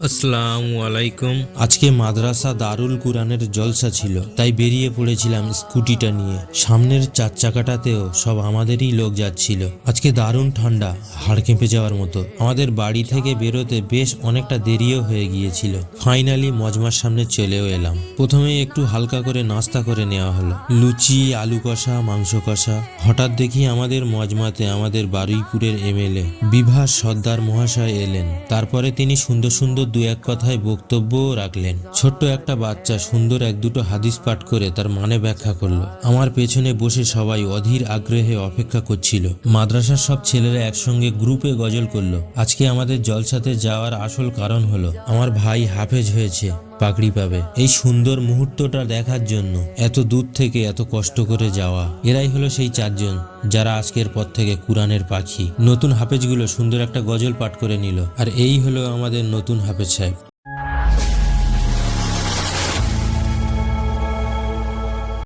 আসসালামু আলাইকুম। আজকে মাদ্রাসা দারুল কুরআনের জলসা ছিল, তাই বেরিয়ে পড়েছিলাম স্কুটিটা নিয়ে। সামনের চার চাকাটাতেও সব আমাদেরই লোক যাচ্ছিল। আজকে দারুণ ঠান্ডা, হাড় কেঁপে যাওয়ার মতো। আমাদের বাড়ি থেকে বেরোতে বেশ অনেকটা দেরিও হয়ে গিয়েছিল। ফাইনালি মজমার সামনে চলেও এলাম। প্রথমেই একটু হালকা করে নাস্তা করে নেওয়া হলো, লুচি, আলু কষা, মাংস কষা। হঠাৎ দেখি আমাদের মজমাতে আমাদের বারুইপুরের এমএলএ বিভাস সর্দার মহাশয় এলেন। তারপরে তিনি সুন্দর সুন্দর দু এক কথায় বক্তব্যও রাখলেন। ছোট্ট একটা বাচ্চা সুন্দর এক দুটো হাদিস পাঠ করে তার মানে ব্যাখ্যা করলো। আমার পেছনে বসে সবাই অধীর আগ্রহে অপেক্ষা করছিল। মাদ্রাসার সব ছেলেরা একসঙ্গে গ্রুপে গজল করলো। আজকে আমাদের জলসাতে যাওয়ার আসল কারণ হলো আমার ভাই হাফেজ হয়েছে, পাগড়ি পাবে। এই সুন্দর মুহূর্তটা দেখার জন্য এত দূর থেকে এত কষ্ট করে যাওয়া। এরাই হলো সেই চারজন যারা আজকের পর থেকে কুরআনের পাখি। নতুন হাফেজগুলো সুন্দর একটা গজল পাঠ করে নিল, আর এই হলো আমাদের নতুন হাফেজ সাহেব।